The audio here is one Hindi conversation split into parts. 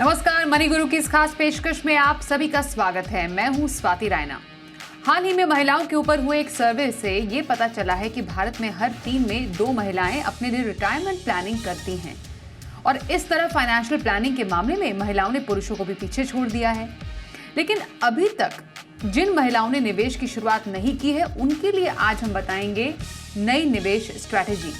नमस्कार, मनी गुरु की इस खास पेशकश में आप सभी का स्वागत है। मैं हूं स्वाति रायना। हाल ही में महिलाओं के ऊपर हुए एक सर्वे से ये पता चला है कि भारत में हर 3 में 2 महिलाएं अपने लिए रिटायरमेंट प्लानिंग करती हैं। और इस तरह फाइनेंशियल प्लानिंग के मामले में महिलाओं ने पुरुषों को भी पीछे छोड़ दिया है। लेकिन अभी तक जिन महिलाओं ने निवेश की शुरुआत नहीं की है, उनके लिए आज हम बताएंगे नई निवेश स्ट्रैटेजी।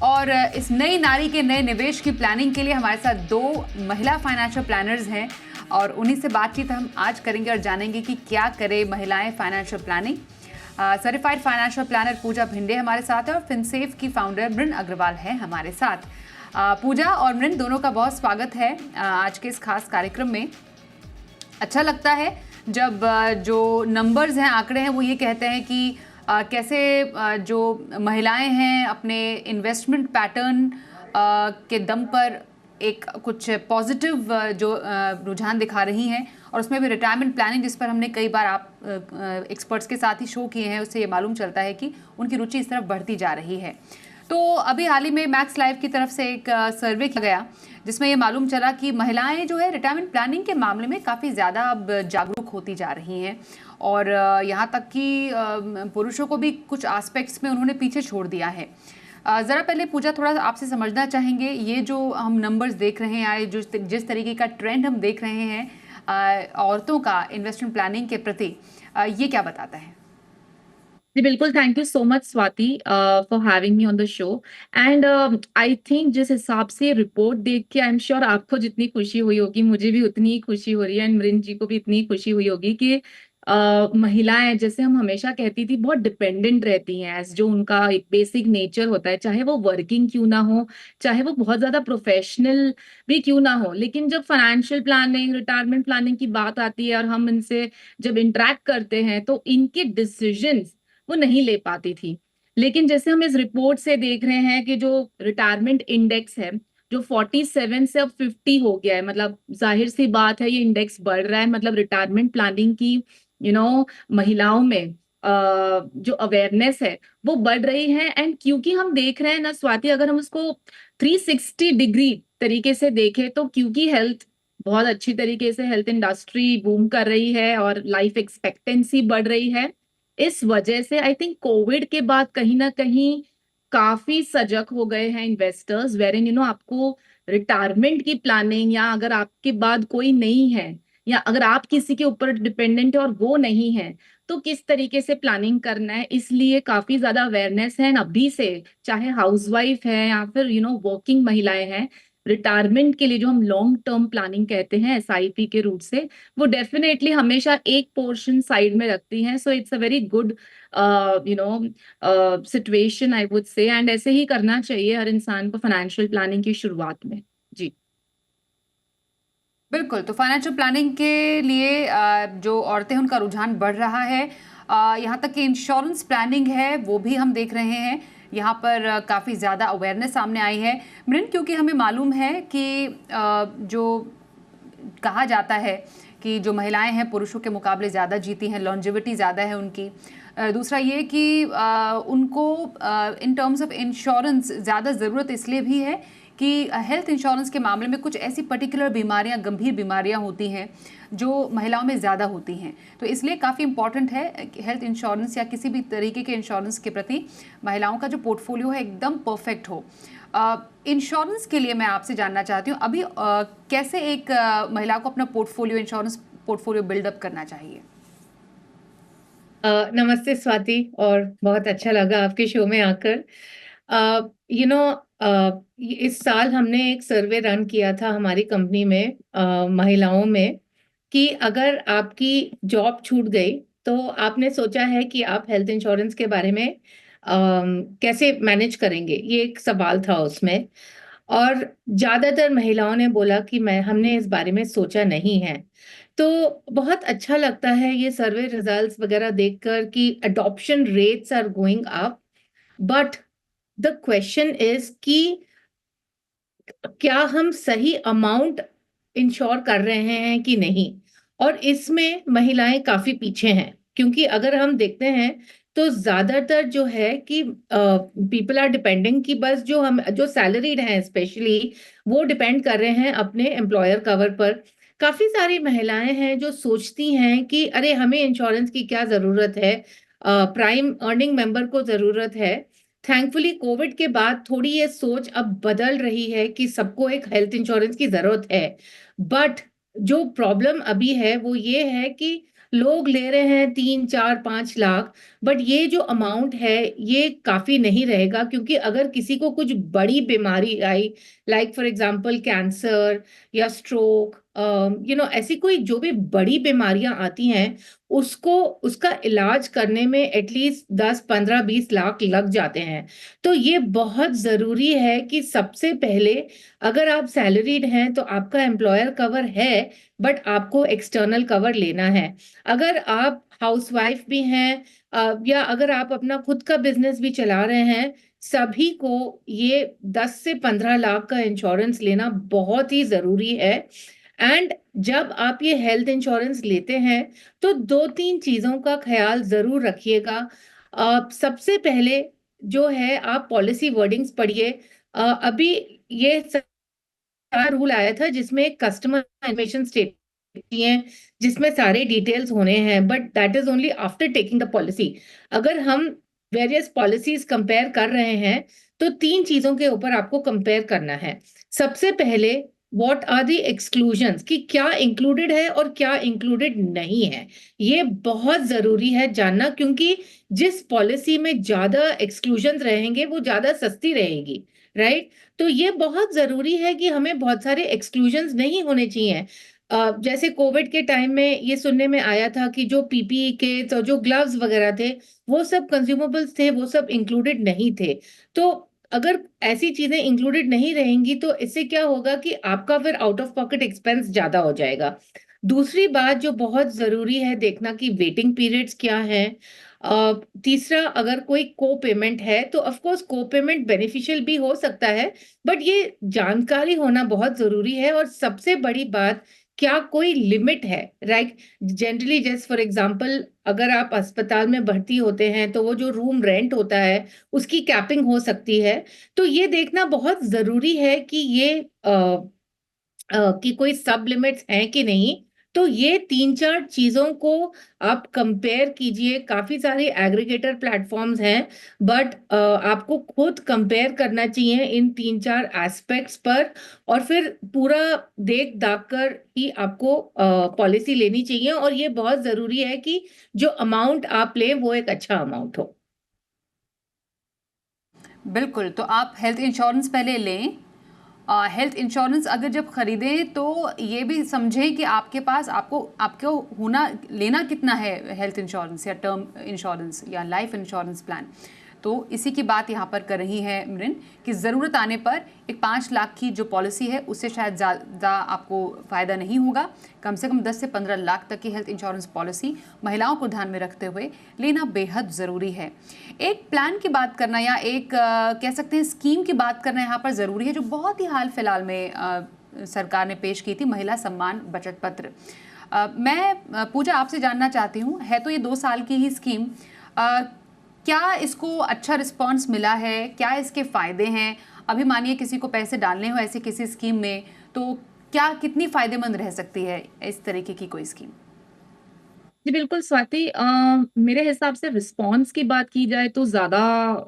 और इस नई नारी के नए निवेश की प्लानिंग के लिए हमारे साथ 2 महिला फाइनेंशियल प्लानर्स हैं और उन्हीं से बातचीत हम आज करेंगे और जानेंगे कि क्या करे महिलाएं financial planning. Certified financial planner Pooja Bhinde हमारे साथ है और फिनसेफ की फाउंडर मृन अग्रवाल है हमारे साथ। पूजा और मृन दोनों का बहुत स्वागत है आज के इस खास कार्यक्रम में। अच्छा लगता है जब जो नंबर्स हैं, आंकड़े हैं, वो ये कहते हैं कि कैसे जो महिलाएं हैं अपने इन्वेस्टमेंट पैटर्न के दम पर एक कुछ पॉजिटिव जो रुझान दिखा रही हैं, और उसमें भी रिटायरमेंट प्लानिंग, जिस पर हमने कई बार आप एक्सपर्ट्स के साथ ही शो किए हैं, उससे ये मालूम चलता है कि उनकी रुचि इस तरफ बढ़ती जा रही है। तो अभी हाल ही में मैक्स लाइफ की तरफ से एक सर्वे किया गया जिसमें ये मालूम चला कि महिलाएं जो है रिटायरमेंट प्लानिंग के मामले में काफ़ी ज़्यादा अब जागरूक होती जा रही हैं, और यहाँ तक कि पुरुषों को भी कुछ एस्पेक्ट्स में उन्होंने पीछे छोड़ दिया है। ज़रा पहले पूजा, थोड़ा आपसे समझना चाहेंगे, ये जो हम नंबर्स देख रहे हैं, जो जिस तरीके का ट्रेंड हम देख रहे हैं औरतों का इन्वेस्टमेंट प्लानिंग के प्रति, ये क्या बताता है? जी बिल्कुल, thank you so much Swati for having me on the show. And I think जिस हिसाब से रिपोर्ट देख के आई एम श्योर आपको जितनी खुशी हुई होगी, मुझे भी उतनी ही खुशी हो रही है, एंड मृन जी को भी इतनी खुशी हुई होगी कि महिलाएं, जैसे हम हमेशा कहती थी, बहुत डिपेंडेंट रहती हैं एज जो उनका एक बेसिक नेचर होता है, चाहे वो वर्किंग क्यों ना हो, चाहे वो बहुत ज्यादा प्रोफेशनल भी क्यों ना हो। लेकिन जब फाइनेंशियल प्लानिंग, रिटायरमेंट प्लानिंग की बात आती है और हम इनसे जब इंटरेक्ट करते हैं, तो इनके डिसीजंस वो नहीं ले पाती थी। लेकिन जैसे हम इस रिपोर्ट से देख रहे हैं कि जो रिटायरमेंट इंडेक्स है, जो 47 से अब 50 हो गया है, मतलब जाहिर सी बात है ये इंडेक्स बढ़ रहा है। मतलब रिटायरमेंट प्लानिंग की महिलाओं में जो अवेयरनेस है वो बढ़ रही है। एंड क्योंकि हम देख रहे हैं ना स्वाति, अगर हम उसको 360 डिग्री तरीके से देखें, तो क्योंकि हेल्थ बहुत अच्छी तरीके से, हेल्थ इंडस्ट्री बूम कर रही है और लाइफ एक्सपेक्टेंसी बढ़ रही है, इस वजह से आई थिंक कोविड के बाद कहीं ना कहीं काफी सजग हो गए हैं इन्वेस्टर्स, वेर इन आपको रिटायरमेंट की प्लानिंग, या अगर आपके बाद कोई नहीं है, या अगर आप किसी के ऊपर डिपेंडेंट है और वो नहीं है, तो किस तरीके से प्लानिंग करना है। इसलिए काफी ज्यादा अवेयरनेस है अभी से, चाहे हाउसवाइफ है या फिर वर्किंग महिलाएं हैं, रिटायरमेंट के लिए जो हम लॉन्ग टर्म प्लानिंग कहते हैं एसआईपी के रूट से, वो डेफिनेटली हमेशा एक पोर्शन साइड में रखती हैं। So it's a very good situation I would say, and ऐसे ही करना चाहिए हर इंसान को फाइनेंशियल प्लानिंग की शुरुआत में। जी बिल्कुल, तो फाइनेंशियल प्लानिंग के लिए जो औरतें हैं उनका रुझान बढ़ रहा है। यहाँ तक कि इंश्योरेंस प्लानिंग है वो भी हम देख रहे हैं, यहाँ पर काफ़ी ज़्यादा अवेयरनेस सामने आई है। मृन, क्योंकि हमें मालूम है कि जो कहा जाता है कि जो महिलाएं हैं पुरुषों के मुकाबले ज़्यादा जीती हैं, लॉन्जेविटी ज़्यादा है उनकी। दूसरा ये कि उनको इन टर्म्स ऑफ इंश्योरेंस ज़्यादा ज़रूरत इसलिए भी है कि हेल्थ इंश्योरेंस के मामले में कुछ ऐसी पर्टिकुलर बीमारियां, गंभीर बीमारियां होती हैं जो महिलाओं में ज़्यादा होती हैं। तो इसलिए काफ़ी इंपॉर्टेंट है हेल्थ इंश्योरेंस या किसी भी तरीके के इंश्योरेंस के प्रति महिलाओं का जो पोर्टफोलियो है एकदम परफेक्ट हो। इंश्योरेंस के लिए मैं आपसे जानना चाहती हूँ अभी कैसे एक महिला को अपना पोर्टफोलियो, इंश्योरेंस पोर्टफोलियो बिल्डअप करना चाहिए? नमस्ते स्वाति, और बहुत अच्छा लगा आपके शो में आकर। इस साल हमने एक सर्वे रन किया था हमारी कंपनी में महिलाओं में, कि अगर आपकी जॉब छूट गई तो आपने सोचा है कि आप हेल्थ इंश्योरेंस के बारे में कैसे मैनेज करेंगे, ये एक सवाल था उसमें। और ज्यादातर महिलाओं ने बोला कि मैं हमने इस बारे में सोचा नहीं है। तो बहुत अच्छा लगता है ये सर्वे रिजल्ट्स वगैरह देखकर कि adoption rates are going up, but the question is कि क्या हम सही अमाउंट इंश्योर कर रहे हैं कि नहीं। और इसमें महिलाएं काफी पीछे हैं, क्योंकि अगर हम देखते हैं तो ज्यादातर जो है कि पीपल आर डिपेंडिंग कि बस जो सैलरीड हैं स्पेशली वो डिपेंड कर रहे हैं अपने एम्प्लॉयर कवर पर। काफी सारी महिलाएं हैं जो सोचती हैं कि अरे हमें इंश्योरेंस की क्या जरूरत है, प्राइम अर्निंग मेंबर को जरूरत है। थैंकफुली कोविड के बाद थोड़ी ये सोच अब बदल रही है कि सबको एक हेल्थ इंश्योरेंस की जरूरत है। बट जो प्रॉब्लम अभी है वो ये है कि लोग ले रहे हैं 3 4 5 लाख, बट ये जो अमाउंट है ये काफी नहीं रहेगा, क्योंकि अगर किसी को कुछ बड़ी बीमारी आई, लाइक फॉर एग्जांपल कैंसर या स्ट्रोक, ऐसी कोई जो भी बड़ी बीमारियां आती हैं, उसको उसका इलाज करने में एटलीस्ट 10 15 20 लाख लग जाते हैं। तो ये बहुत जरूरी है कि सबसे पहले अगर आप सैलरीड हैं तो आपका एम्प्लॉयर कवर है, बट आपको एक्सटर्नल कवर लेना है। अगर आप हाउसवाइफ भी हैं, या अगर आप अपना खुद का बिजनेस भी चला रहे हैं, सभी को ये 10 से 15 लाख का इंश्योरेंस लेना बहुत ही जरूरी है। एंड जब आप ये हेल्थ इंश्योरेंस लेते हैं तो 2 3 चीजों का ख्याल जरूर रखिएगा। सबसे पहले जो है आप पॉलिसी वर्डिंग्स पढ़िए। अभी ये नया रूल आया था जिसमें कस्टमर इन्फॉर्मेशन स्टेटमेंट है जिसमें सारे डिटेल्स होने हैं, but that is only after taking the policy. अगर हम वेरियस पॉलिसीज कंपेयर कर रहे हैं तो 3 चीजों के ऊपर आपको कंपेयर करना है। सबसे पहले व्हाट आर द एक्सक्लूजन्स, कि क्या इंक्लूडेड है और क्या इंक्लूडेड नहीं है। ये बहुत जरूरी है जानना, क्योंकि जिस पॉलिसी में ज्यादा एक्सक्लूजन्स रहेंगे वो ज्यादा सस्ती रहेगी, राइट। तो ये बहुत जरूरी है कि हमें बहुत सारे एक्सक्लूजन्स नहीं होने चाहिए। जैसे कोविड के टाइम में ये सुनने में आया था कि जो पीपीई किट्स और जो ग्लव्स वगैरह थे वो सब कंज्यूमेबल्स थे, वो सब इंक्लूडेड नहीं थे। तो अगर ऐसी चीजें इंक्लूडेड नहीं रहेंगी तो इससे क्या होगा कि आपका फिर आउट ऑफ पॉकेट एक्सपेंस ज्यादा हो जाएगा। दूसरी बात जो बहुत जरूरी है देखना कि वेटिंग पीरियड्स क्या है। तीसरा, अगर कोई को पेमेंट है तो ऑफ कोर्स को पेमेंट बेनिफिशियल भी हो सकता है, बट ये जानकारी होना बहुत जरूरी है। और सबसे बड़ी बात, क्या कोई लिमिट है, राइट। जनरली जैसे फॉर एग्जांपल अगर आप अस्पताल में भर्ती होते हैं तो वो जो रूम रेंट होता है उसकी कैपिंग हो सकती है। तो ये देखना बहुत जरूरी है कि कि कोई सब लिमिट्स हैं कि नहीं। तो ये 3 4 चीजों को आप कंपेयर कीजिए। काफी सारे एग्रीगेटर प्लेटफॉर्म्स हैं, बट आपको खुद कंपेयर करना चाहिए इन 3 4 एस्पेक्ट्स पर, और फिर पूरा देख दाख कर ही आपको पॉलिसी लेनी चाहिए। और ये बहुत जरूरी है कि जो अमाउंट आप लें वो एक अच्छा अमाउंट हो। बिल्कुल, तो आप हेल्थ इंश्योरेंस पहले लें। हेल्थ इंश्योरेंस अगर जब खरीदें तो ये भी समझें कि आपके पास आपको आपको होना लेना कितना है हेल्थ इंश्योरेंस या टर्म इंश्योरेंस या लाइफ इंश्योरेंस प्लान। तो इसी की बात यहाँ पर कर रही है मृन कि ज़रूरत आने पर एक 5 लाख की जो पॉलिसी है उससे शायद ज़्यादा आपको फ़ायदा नहीं होगा। कम से कम 10 से 15 लाख तक की हेल्थ इंश्योरेंस पॉलिसी महिलाओं को ध्यान में रखते हुए लेना बेहद ज़रूरी है। एक प्लान की बात करना या एक कह सकते हैं स्कीम की बात करना यहाँ पर ज़रूरी है जो बहुत ही हाल फिलहाल में सरकार ने पेश की थी, महिला सम्मान बचत पत्र। मैं पूजा आपसे जानना चाहती हूँ, है तो ये 2 साल की ही स्कीम, क्या इसको अच्छा रिस्पांस मिला है, क्या इसके फ़ायदे हैं? अभी मानिए किसी को पैसे डालने हो ऐसी किसी स्कीम में तो क्या कितनी फ़ायदेमंद रह सकती है इस तरीके की कोई स्कीम? जी बिल्कुल स्वाति, मेरे हिसाब से रिस्पॉन्स की बात की जाए तो ज़्यादा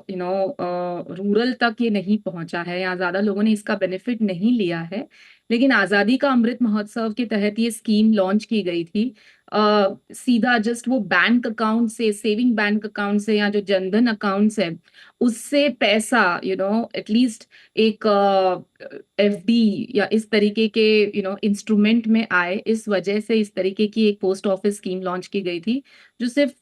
रूरल तक ये नहीं पहुंचा है या ज़्यादा लोगों ने इसका बेनिफिट नहीं लिया है। लेकिन आज़ादी का अमृत महोत्सव के तहत ये स्कीम लॉन्च की गई थी। सीधा जस्ट वो बैंक अकाउंट से, सेविंग बैंक अकाउंट से या जो जनधन अकाउंट्स है उससे पैसा एटलीस्ट एक एफडी या इस तरीके के इंस्ट्रूमेंट में आए, इस वजह से इस तरीके की एक पोस्ट ऑफिस स्कीम लॉन्च की गई थी जो सिर्फ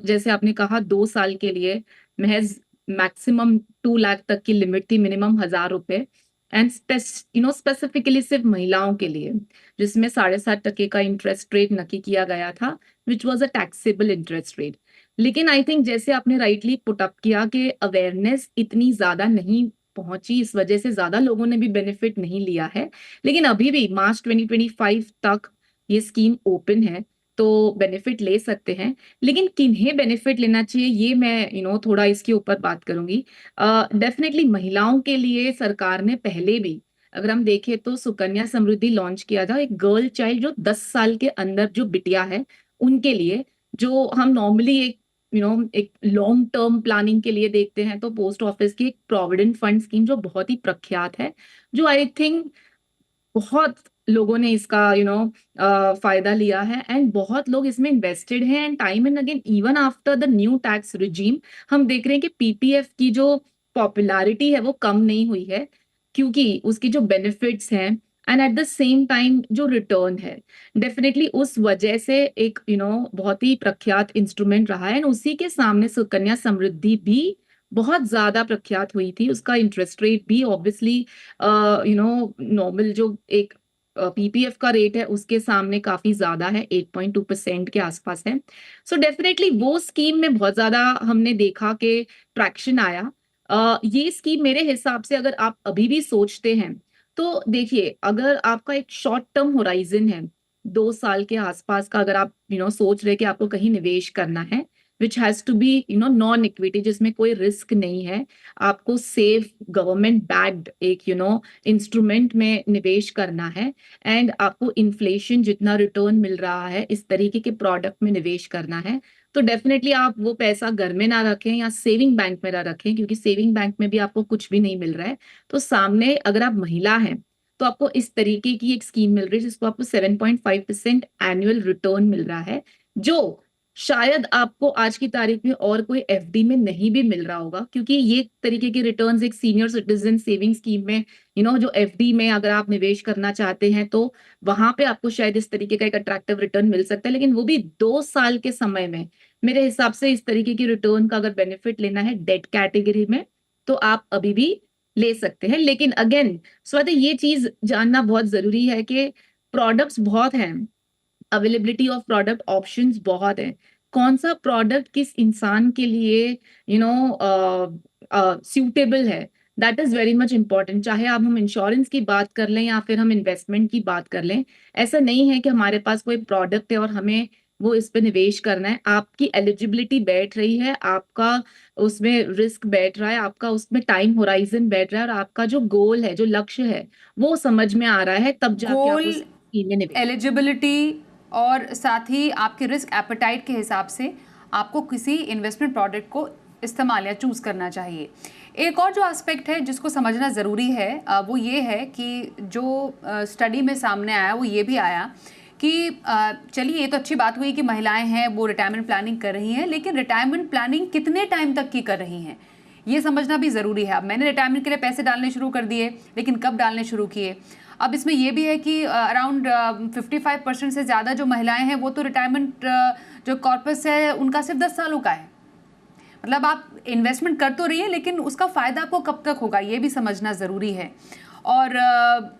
जैसे आपने कहा 2 साल के लिए महज मैक्सिमम 2 लाख तक की लिमिट थी, मिनिमम 1,000 रुपए, एंड स्पेसिफिकली सिर्फ महिलाओं के लिए, जिसमें 7.5% का इंटरेस्ट रेट नक्की किया गया था, which was a taxable interest rate. लेकिन आई थिंक जैसे आपने राइटली पुट अप किया कि अवेयरनेस इतनी ज्यादा नहीं पहुंची, इस वजह से ज्यादा लोगों ने भी बेनिफिट नहीं लिया है। लेकिन अभी भी मार्च 2025 तक ये स्कीम ओपन है। तो बेनिफिट ले सकते हैं। लेकिन किन्हें बेनिफिट लेना चाहिए, ये मैं थोड़ा इसके ऊपर बात करूंगी। डेफिनेटली महिलाओं के लिए सरकार ने पहले भी, अगर हम देखें तो सुकन्या समृद्धि लॉन्च किया था, एक गर्ल चाइल्ड जो 10 साल के अंदर जो बिटिया है उनके लिए, जो हम नॉर्मली एक लॉन्ग टर्म प्लानिंग के लिए देखते हैं, तो पोस्ट ऑफिस की एक प्रोविडेंट फंड स्कीम जो बहुत ही प्रख्यात है, जो आई थिंक बहुत लोगों ने इसका फायदा लिया है एंड बहुत लोग इसमें इन्वेस्टेड हैं। And time and again even after the new tax regime हम देख रहे हैं कि पीपीएफ की जो पॉपुलैरिटी है वो कम नहीं हुई है, क्योंकि उसकी जो बेनिफिट्स हैं and at the same time जो रिटर्न है, डेफिनेटली उस वजह से एक बहुत ही प्रख्यात इंस्ट्रूमेंट रहा है। एंड उसी के सामने सुकन्या समृद्धि भी बहुत ज्यादा प्रख्यात हुई थी, उसका इंटरेस्ट रेट भी ऑब्वियसली नॉर्मल जो एक पीपीएफ का रेट है उसके सामने काफी ज्यादा है, 8.2% के आसपास है। सो डेफिनेटली वो स्कीम में बहुत ज्यादा हमने देखा कि ट्रैक्शन आया। ये स्कीम मेरे हिसाब से अगर आप अभी भी सोचते हैं तो देखिए, अगर आपका एक शॉर्ट टर्म होराइजन है 2 साल के आसपास का, अगर आप सोच रहे कि आपको कहीं निवेश करना है which has to be non equity, जिसमें कोई रिस्क नहीं है, आपको सेफ गवर्नमेंट बैक्ड एक इंस्ट्रूमेंट में निवेश करना है एंड आपको इन्फ्लेशन जितना रिटर्न मिल रहा है इस तरीके के प्रोडक्ट में निवेश करना है, तो डेफिनेटली आप वो पैसा घर में ना रखें या सेविंग बैंक में ना रखें, क्योंकि सेविंग बैंक में भी आपको कुछ भी नहीं मिल रहा है। तो सामने अगर आप महिला हैं तो आपको इस तरीके की एक स्कीम मिल रही है जिसको आपको 7.5% एनुअल रिटर्न मिल रहा है, जो शायद आपको आज की तारीख में और कोई एफडी में नहीं भी मिल रहा होगा, क्योंकि ये तरीके के रिटर्न्स एक सीनियर सिटीजन सेविंग स्कीम में जो एफडी में अगर आप निवेश करना चाहते हैं तो वहां पे आपको शायद इस तरीके का एक अट्रैक्टिव रिटर्न मिल सकता है, लेकिन वो भी 2 साल के समय में। मेरे हिसाब से इस तरीके की रिटर्न का अगर बेनिफिट लेना है डेट कैटेगरी में तो आप अभी भी ले सकते हैं। लेकिन अगेन स्वाति, ये चीज जानना बहुत जरूरी है कि प्रोडक्ट्स बहुत हैं, अवेलेबिलिटी ऑफ प्रोडक्ट ऑप्शंस बहुत हैं, कौन सा प्रोडक्ट किस इंसान के लिए सूटेबल है, that is very much important. चाहे आप हम इंश्योरेंस की बात कर लें या फिर हम इन्वेस्टमेंट की बात कर लें, ऐसा नहीं है कि हमारे पास कोई प्रोडक्ट है और हमें वो इस पे निवेश करना है। आपकी एलिजिबिलिटी बैठ रही है, आपका उसमें रिस्क बैठ रहा है, आपका उसमें टाइम होराइजन बैठ रहा है, और आपका जो गोल है, जो लक्ष्य है वो समझ में आ रहा है, तब जाके आप गोल, उस स्कीम में निवेश। एलिजिबिलिटी और साथ ही आपके रिस्क एपेटाइट के हिसाब से आपको किसी इन्वेस्टमेंट प्रोडक्ट को इस्तेमाल या चूज करना चाहिए। एक और जो एस्पेक्ट है जिसको समझना ज़रूरी है वो ये है कि जो स्टडी में सामने आया वो ये भी आया कि चलिए ये तो अच्छी बात हुई कि महिलाएं हैं वो रिटायरमेंट प्लानिंग कर रही हैं, लेकिन रिटायरमेंट प्लानिंग कितने टाइम तक की कर रही हैं ये समझना भी ज़रूरी है। अब मैंने रिटायरमेंट के लिए पैसे डालने शुरू कर दिए, लेकिन कब डालने शुरू किए। अब इसमें यह भी है कि अराउंड 55% से ज़्यादा जो महिलाएं हैं वो तो रिटायरमेंट जो कॉर्पस है उनका सिर्फ 10 सालों का है। मतलब आप इन्वेस्टमेंट कर तो रही है, लेकिन उसका फ़ायदा आपको कब तक होगा ये भी समझना ज़रूरी है। और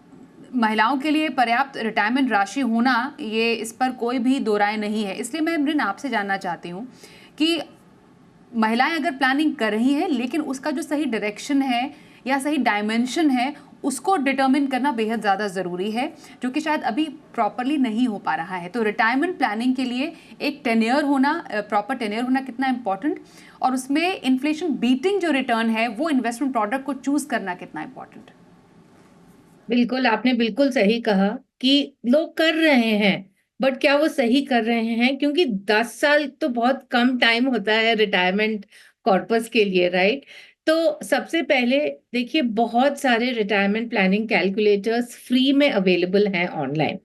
महिलाओं के लिए पर्याप्त रिटायरमेंट राशि होना, ये इस पर कोई भी दो राय नहीं है। इसलिए मैं मृन आपसे जानना चाहती हूँ कि महिलाएं अगर प्लानिंग कर रही हैं, लेकिन उसका जो सही डायरेक्शन है या सही डायमेंशन है उसको डिटर्मिन करना बेहद ज़्यादा ज़रूरी है, जो कि शायद अभी प्रॉपरली नहीं हो पा रहा है। तो रिटायरमेंट प्लानिंग के लिए एक टेन्योर होना, प्रॉपर टेन्योर होना कितना इंपॉर्टेंट, और उसमें इन्फ्लेशन बीटिंग जो रिटर्न है वो इन्वेस्टमेंट प्रोडक्ट को चूज करना कितना इंपॉर्टेंट। बिल्कुल, आपने बिल्कुल सही कहा कि लोग कर रहे हैं, बट क्या वो सही कर रहे हैं? क्योंकि 10 साल तो बहुत कम टाइम होता है रिटायरमेंट कॉर्पस के लिए, राइट? तो सबसे पहले देखिए, बहुत सारे रिटायरमेंट प्लानिंग कैलकुलेटर्स फ्री में अवेलेबल हैं ऑनलाइन।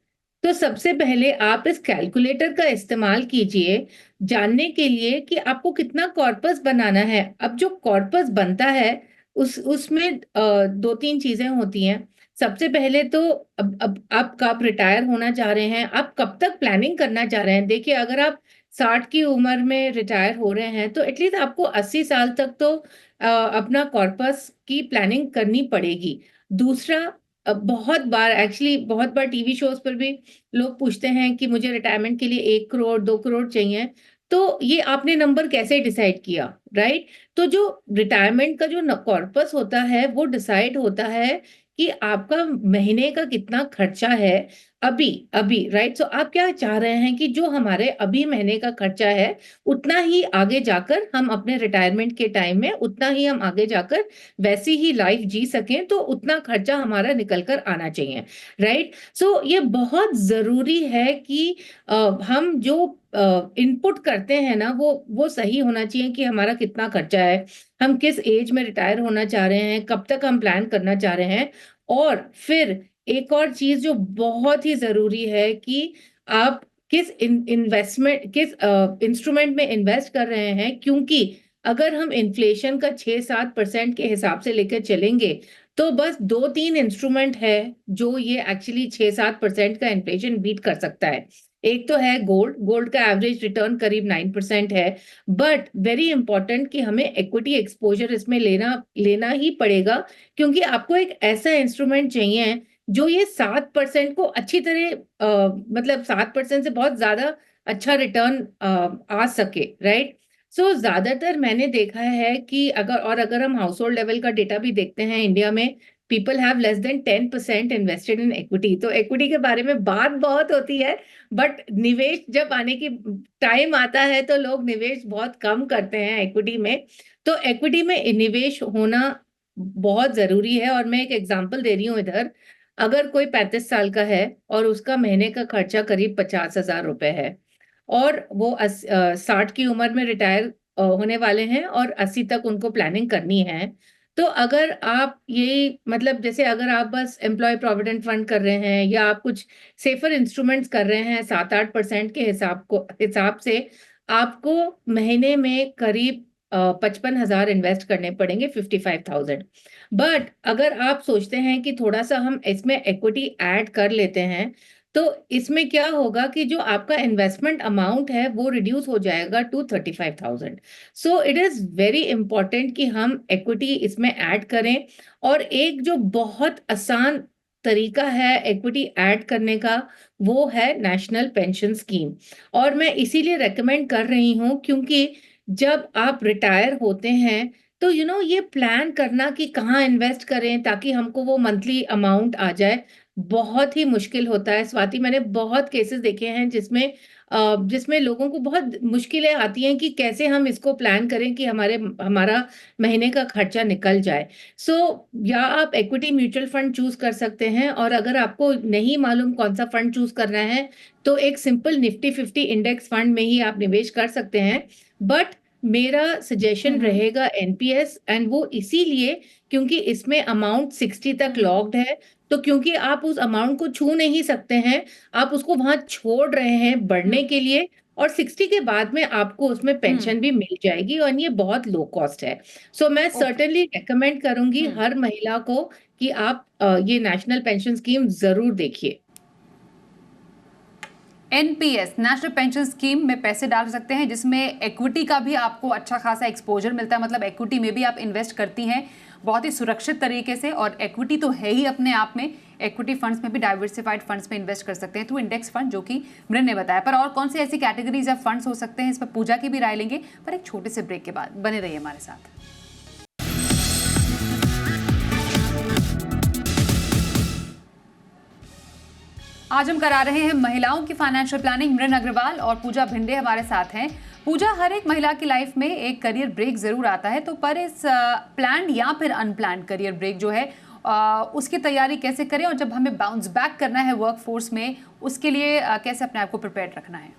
तो सबसे पहले आप इस कैलकुलेटर का इस्तेमाल कीजिए जानने के लिए कि आपको कितना कॉर्पस बनाना है। अब जो कॉर्पस बनता है उसमें 2-3 चीजें होती हैं। सबसे पहले तो अब आप कब रिटायर होना चाह रहे हैं, आप कब तक प्लानिंग करना चाह रहे हैं। देखिए, अगर आप 60 की उम्र में रिटायर हो रहे हैं तो एटलीस्ट आपको 80 साल तक तो अपना कॉर्पस की प्लानिंग करनी पड़ेगी। दूसरा, बहुत बार टीवी शोज पर भी लोग पूछते हैं कि मुझे रिटायरमेंट के लिए 1 करोड़ 2 करोड़ चाहिए, तो ये आपने नंबर कैसे डिसाइड किया, राइट? तो जो रिटायरमेंट का जो कॉर्पस होता है वो डिसाइड होता है कि आपका महीने का कितना खर्चा है, अभी अभी राइट। सो आप क्या चाह रहे हैं कि जो हमारे अभी महीने का खर्चा है उतना ही आगे जाकर हम अपने रिटायरमेंट के टाइम में उतना ही हम आगे जाकर वैसी ही लाइफ जी सकें, तो उतना खर्चा हमारा निकल कर आना चाहिए, राइट। सो ये बहुत जरूरी है कि हम जो इनपुट करते हैं ना वो सही होना चाहिए कि हमारा कितना खर्चा है, हम किस एज में रिटायर होना चाह रहे हैं, कब तक हम प्लान करना चाह रहे हैं। और फिर एक और चीज जो बहुत ही जरूरी है कि आप किस इन्वेस्टमेंट किस इंस्ट्रूमेंट में इन्वेस्ट कर रहे हैं, क्योंकि अगर हम इन्फ्लेशन का 6-7% के हिसाब से लेकर चलेंगे तो बस 2-3 इंस्ट्रूमेंट है जो ये एक्चुअली 6-7% का इन्फ्लेशन बीट कर सकता है। एक तो है गोल्ड। गोल्ड का एवरेज रिटर्न करीब 9% है। बट वेरी इंपॉर्टेंट कि हमें इक्विटी एक्सपोजर इसमें लेना लेना ही पड़ेगा, क्योंकि आपको एक ऐसा इंस्ट्रूमेंट चाहिए जो ये 7% को अच्छी तरह मतलब 7% से बहुत ज्यादा अच्छा रिटर्न आ सके, राइट। सो ज्यादातर मैंने देखा है कि अगर हम हाउस होल्ड लेवल का डेटा भी देखते हैं इंडिया में, people have less than 10% invested in equity. तो इक्विटी के बारे में बात बहुत होती है, बट निवेश जब आने की टाइम आता है तो लोग निवेश बहुत कम करते हैं इक्विटी में। तो इक्विटी में निवेश होना बहुत जरूरी है। और मैं एक एग्जांपल दे रही हूँ इधर। अगर कोई 35 साल का है और उसका महीने का खर्चा करीब 50,000 रुपए है, और वो 60 की उम्र में रिटायर होने वाले हैं और 80 तक उनको प्लानिंग करनी है, तो अगर आप ये मतलब जैसे अगर आप बस एम्प्लॉय प्रोविडेंट फंड कर रहे हैं या आप कुछ सेफर इंस्ट्रूमेंट्स कर रहे हैं 7-8% के हिसाब से आपको महीने में करीब 55,000 इन्वेस्ट करने पड़ेंगे, 55,000। बट अगर आप सोचते हैं कि थोड़ा सा हम इसमें इक्विटी ऐड कर लेते हैं, तो इसमें क्या होगा कि जो आपका इन्वेस्टमेंट अमाउंट है वो रिड्यूस हो जाएगा to 35,000। So it is very important कि हम इक्विटी इसमें ऐड करें। और एक जो बहुत आसान तरीका है इक्विटी ऐड करने का, वो है नेशनल पेंशन स्कीम। और मैं इसीलिए रेकमेंड कर रही हूँ क्योंकि जब आप रिटायर होते हैं तो ये प्लान करना कि कहाँ इन्वेस्ट करें ताकि हमको वो मंथली अमाउंट आ जाए, बहुत ही मुश्किल होता है स्वाति। मैंने बहुत केसेस देखे हैं जिसमें लोगों को बहुत मुश्किलें आती हैं कि कैसे हम इसको प्लान करें कि हमारा महीने का खर्चा निकल जाए। सो या आप इक्विटी म्यूचुअल फंड चूज कर सकते हैं, और अगर आपको नहीं मालूम कौन सा फंड चूज करना है तो एक सिंपल निफ्टी 50 इंडेक्स फंड में ही आप निवेश कर सकते हैं। बट मेरा सजेशन रहेगा एनपीएस, एंड वो इसीलिए क्योंकि इसमें अमाउंट 60 तक लॉक्ड है। तो क्योंकि आप उस अमाउंट को छू नहीं सकते हैं, आप उसको वहां छोड़ रहे हैं बढ़ने के लिए, और 60 के बाद में आपको उसमें पेंशन भी मिल जाएगी, और ये बहुत लो कॉस्ट है। सो मैं ओके। सर्टेनली रेकमेंड करूंगी हर महिला को कि आप ये नेशनल पेंशन स्कीम जरूर देखिए। एनपीएस नेशनल पेंशन स्कीम में पैसे डाल सकते हैं जिसमें इक्विटी का भी आपको अच्छा खासा एक्सपोजर मिलता है, मतलब इक्विटी में भी आप इन्वेस्ट करती हैं बहुत ही सुरक्षित तरीके से। और इक्विटी तो है ही अपने आप में, इक्विटी फंड्स में भी डाइवर्सिफाइड फंड्स में इन्वेस्ट कर सकते हैं थ्रू इंडेक्स फंड, जो कि मृन ने बताया। पर और कौन सी ऐसी कैटेगरीज या फंड्स हो सकते हैं, इस पर पूजा की भी राय लेंगे, पर एक छोटे से ब्रेक के बाद। बने रहिए हमारे साथ। आज हम करा रहे हैं महिलाओं की फाइनेंशियल प्लानिंग। मृन अग्रवाल और पूजा भिंडे हमारे साथ हैं। पूजा, हर एक महिला की लाइफ में एक करियर ब्रेक जरूर आता है, तो पर इस प्लान्ड या फिर अनप्लान्ड करियर ब्रेक जो है उसकी तैयारी कैसे करें, और जब हमें बाउंस बैक करना है वर्क फोर्स में उसके लिए कैसे अपने आप को प्रिपेयर रखना है?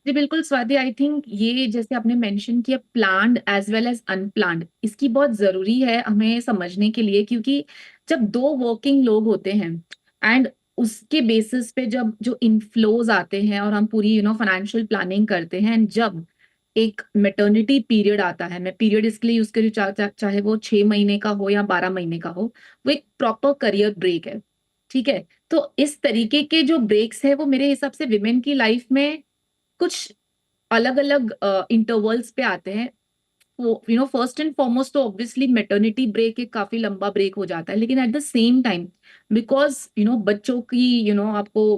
जी बिल्कुल स्वाति, आई थिंक ये जैसे आपने मेंशन किया planned as well as unplanned, इसकी बहुत जरूरी है हमें समझने के लिए, क्योंकि जब दो वर्किंग लोग होते हैं एंड उसके बेसिस पे जब जो इनफ्लोज आते हैं और हम पूरी फाइनेंशियल प्लानिंग करते हैं, and जब एक मेटर्निटी पीरियड आता है, मैं पीरियड इसके लिए यूज करी चाहे वो 6 महीने का हो या 12 महीने का हो, वो एक प्रॉपर करियर ब्रेक है। ठीक है, तो इस तरीके के जो ब्रेक्स है वो मेरे हिसाब से विमेन की लाइफ में कुछ अलग अलग इंटरवल्स पे आते हैं। वो फर्स्ट एंड फॉरमोस्ट तो ऑब्वियसली मेटर्निटी ब्रेक एक काफी लंबा ब्रेक हो जाता है, लेकिन at the same time because बच्चों की आपको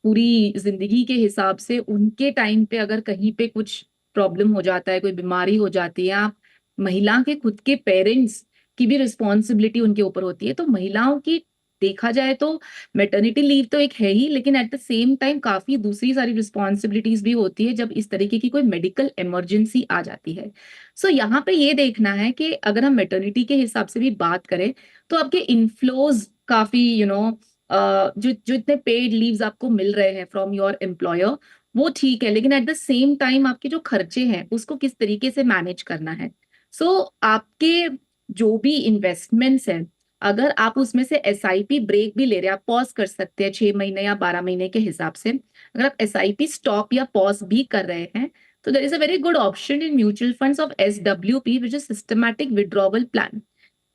पूरी जिंदगी के हिसाब से उनके टाइम पे अगर कहीं पे कुछ प्रॉब्लम हो जाता है, कोई बीमारी हो जाती है, आप महिला के खुद के पेरेंट्स की भी रिस्पॉन्सिबिलिटी उनके ऊपर होती है। तो महिलाओं की देखा जाए तो मैटरनिटी लीव तो एक है ही, लेकिन एट द सेम टाइम काफी दूसरी सारी रिस्पॉन्सिबिलिटीज भी होती है जब इस तरीके की कोई मेडिकल इमरजेंसी आ जाती है। सो यहाँ पे ये देखना है कि अगर हम मैटरनिटी के हिसाब से भी बात करें तो आपके इनफ्लोज काफी जो जो इतने पेड लीव्स आपको मिल रहे हैं फ्रॉम योर एम्प्लॉयर वो ठीक है, लेकिन एट द सेम टाइम आपके जो खर्चे हैं उसको किस तरीके से मैनेज करना है। सो आपके जो भी इन्वेस्टमेंट्स हैं, अगर आप उसमें से एसआईपी ब्रेक भी ले रहे हैं, आप पॉज कर सकते हैं 6 महीने या 12 महीने के हिसाब से। अगर आप एसआईपी स्टॉप या पॉज भी कर रहे हैं तो there is a very good option in mutual funds of SWP which is systematic withdrawal plan.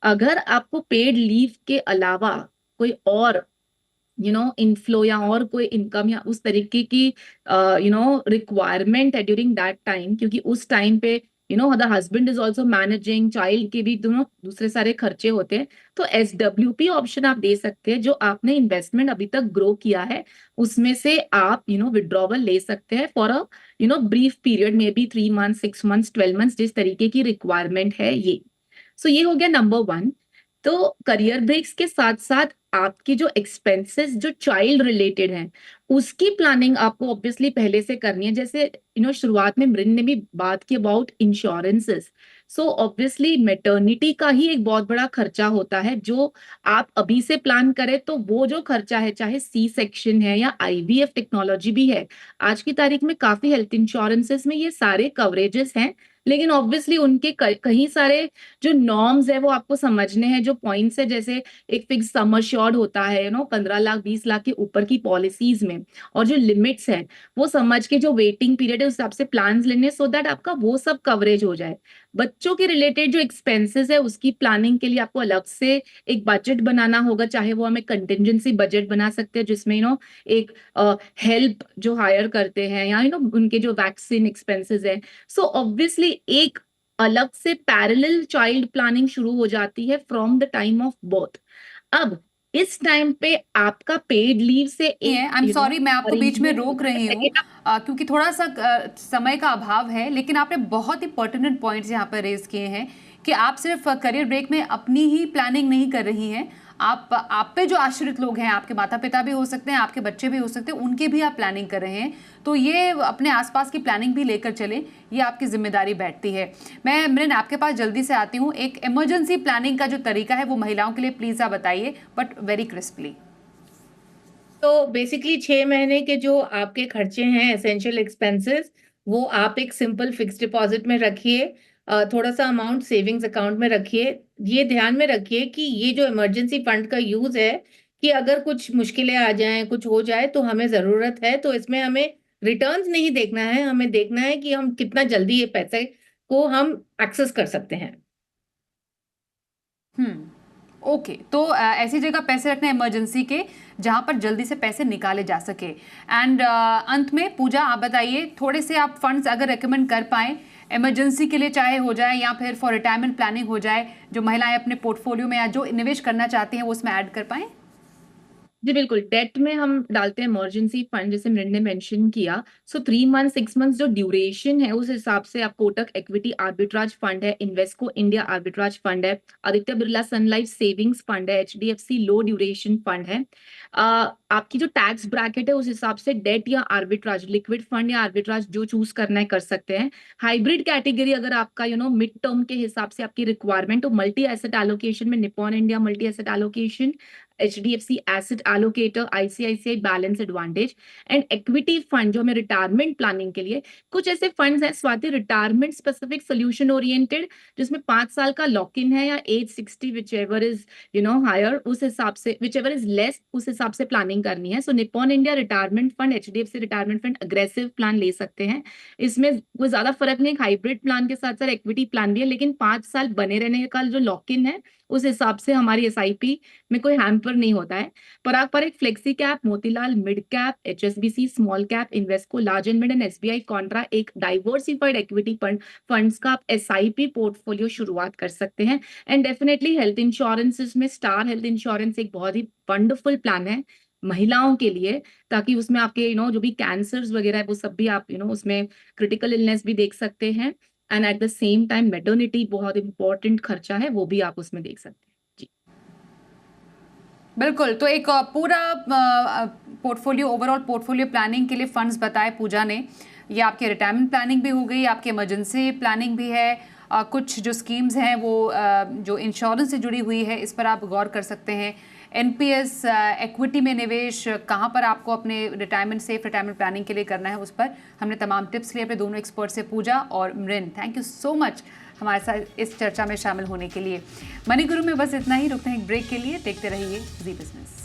अगर आपको पेड लीव के अलावा कोई और इनफ्लो या और कोई इनकम या उस तरीके की रिक्वायरमेंट है ड्यूरिंग दैट टाइम, क्योंकि उस टाइम पे the husband is also managing child के भी दोनों दूसरे सारे खर्चे होते हैं, तो एसडब्ल्यूपी ऑप्शन आप दे सकते हैं। जो आपने इन्वेस्टमेंट अभी तक ग्रो किया है उसमें से आप विड्रॉवल ले सकते हैं for a brief period, may be 3 months 6 months 12 months, जिस तरीके की रिक्वायरमेंट है ये। सो ये हो गया नंबर 1। तो करियर ब्रेक्स के साथ साथ आपकी जो एक्सपेंसेस जो चाइल्ड रिलेटेड हैं उसकी प्लानिंग आपको ऑब्वियसली पहले से करनी है। जैसे शुरुआत में मृन ने भी बात की about insurances. So obviously maternity का ही एक बहुत बड़ा खर्चा होता है जो आप अभी से प्लान करें तो वो जो खर्चा है, चाहे सी सेक्शन है या आईवीएफ टेक्नोलॉजी भी है, आज की तारीख में काफी हेल्थ इंश्योरेंसेस में ये सारे कवरेजेस हैं, लेकिन ऑब्वियसली उनके कहीं सारे जो नॉर्म्स है वो आपको समझने हैं, जो पॉइंट्स है जैसे एक फिक्स सम अश्योर्ड होता है 15 लाख 20 लाख के ऊपर की पॉलिसीज में, और जो लिमिट्स हैं वो समझ के जो वेटिंग पीरियड है उस हिसाब से प्लान लेने सो दैट आपका वो सब कवरेज हो जाए। बच्चों के रिलेटेड जो एक्सपेंसेस है उसकी प्लानिंग के लिए आपको अलग से एक बजट बनाना होगा, चाहे वो हमें कंटिजेंसी बजट बना सकते हैं जिसमें एक हेल्प जो हायर करते हैं या उनके जो वैक्सीन एक्सपेंसेस है। सो ऑब्वियसली एक अलग से पैरेलल चाइल्ड प्लानिंग शुरू हो जाती है from the time of birth. अब इस टाइम पे आपका पेड लीव से एक आई एम सॉरी, मैं आपको बीच में रोक रही हूँ अरेंजमेंट क्योंकि थोड़ा सा समय का अभाव है, लेकिन आपने बहुत ही पर्टिनेंट पॉइंट्स यहाँ पर रेज किए हैं कि आप सिर्फ करियर ब्रेक में अपनी ही प्लानिंग नहीं कर रही हैं, आप पे जो आश्रित लोग हैं, आपके माता पिता भी हो सकते हैं, आपके बच्चे भी हो सकते हैं, उनकी भी आप प्लानिंग कर रहे हैं। तो ये अपने आसपास की प्लानिंग भी लेकर चलें, ये आपकी जिम्मेदारी बैठती है। मैं मृन आपके पास जल्दी से आती हूँ, एक इमरजेंसी प्लानिंग का जो तरीका है वो महिलाओं के लिए प्लीज आप बताइए, बट वेरी क्रिस्पली। तो बेसिकली 6 महीने के जो आपके खर्चे हैं एसेंशियल एक्सपेंसेस, वो आप एक सिंपल फिक्स डिपॉजिट में रखिए, थोड़ा सा अमाउंट सेविंग्स अकाउंट में रखिए। ये ध्यान में रखिए कि ये जो इमरजेंसी फंड का यूज है कि अगर कुछ मुश्किलें आ जाएं, कुछ हो जाए तो हमें जरूरत है, तो इसमें हमें रिटर्न्स नहीं देखना है, हमें देखना है कि हम कितना जल्दी ये पैसे को हम एक्सेस कर सकते हैं। ओके, तो ऐसी जगह पैसे रखना इमरजेंसी के जहां पर जल्दी से पैसे निकाले जा सके। एंड अंत में पूजा आप बताइए, थोड़े से आप फंड्स अगर रेकमेंड कर पाए इमरजेंसी के लिए, चाहे हो जाए या फिर फॉर रिटायरमेंट प्लानिंग हो जाए, जो महिलाएं अपने पोर्टफोलियो में या जो निवेश करना चाहती हैं वो उसमें ऐड कर पाए। जी बिल्कुल, डेट में हम डालते हैं इमरजेंसी फंड जैसे मृण ने मेंशन किया। सो 3 मंथ 6 मंथ्स जो ड्यूरेशन है उस हिसाब से आप कोटक इक्विटी आर्बिट्राज फंड है, इन्वेस्को इंडिया आर्बिट्राज फंड है, आदित्य बिरला सन लाइफ सेविंग्स फंड है, एचडीएफसी लो ड्यूरेशन फंड है। आपकी जो टैक्स ब्रैकेट है उस हिसाब से डेट या आर्बिट्राज, लिक्विड फंड या आर्बिट्राज जो चूज करना है कर सकते हैं। हाइब्रिड कैटेगरी अगर आपका मिड टर्म के हिसाब से आपकी रिक्वायरमेंट हो, मल्टी एसेट एलोकेशन में Nippon India multi asset allocation, HDFC asset allocator, ICICI balance advantage and equity fund जो हमें रिटायरमेंट प्लानिंग के लिए। कुछ ऐसे फंड्स हैं Swati retirement specific solution oriented जिसमें 5 साल का लॉक इन है या age 60 whichever is higher, उस हिसाब से विच एवर इज लेस उस हिसाब से प्लानिंग करनी है। So Nippon India retirement fund, HDFC retirement fund aggressive plan ले सकते हैं। इसमें कोई ज्यादा फर्क नहीं, हाइब्रिड प्लान के साथ साथ इक्विटी प्लान भी है, लेकिन 5 साल बने रहने का जो लॉक इन है उस हिसाब से हमारी SIP में कोई हैम्पर नहीं होता है। पराग पर एक flexi cap, Motilal mid cap, HSBC small cap, Invesco large and mid and SBI Contra एक डाइवर्सिफाइड इक्विटी फंड्स का आप SIP पोर्टफोलियो शुरुआत कर सकते हैं। एंड डेफिनेटली हेल्थ इंश्योरेंसेस में स्टार हेल्थ इंश्योरेंस एक बहुत ही वंडरफुल प्लान है महिलाओं के लिए, ताकि उसमें आपके जो भी कैंसर्स वगैरह है वो सब भी आप उसमें क्रिटिकल इलनेस भी देख सकते हैं, and at the same time maternity बहुत इंपॉर्टेंट खर्चा है वो भी आप उसमें देख सकते हैं। जी बिल्कुल, तो एक पूरा पोर्टफोलियो, ओवरऑल पोर्टफोलियो प्लानिंग के लिए फंड्स बताए पूजा ने। ये आपकी रिटायरमेंट प्लानिंग भी हो गई, आपकी इमरजेंसी प्लानिंग भी है, कुछ जो स्कीम्स हैं वो जो इंश्योरेंस से जुड़ी हुई है, इस पर आप गौर कर सकते हैं। एनपीएस, इक्विटी में निवेश, कहाँ पर आपको अपने रिटायरमेंट, सेफ रिटायरमेंट प्लानिंग के लिए करना है, उस पर हमने तमाम टिप्स लिए अपने दोनों एक्सपर्ट से, पूजा और मृन। थैंक यू सो मच हमारे साथ इस चर्चा में शामिल होने के लिए। मनी गुरु में बस इतना ही, रुकते हैं एक ब्रेक के लिए। देखते रहिए जी बिजनेस।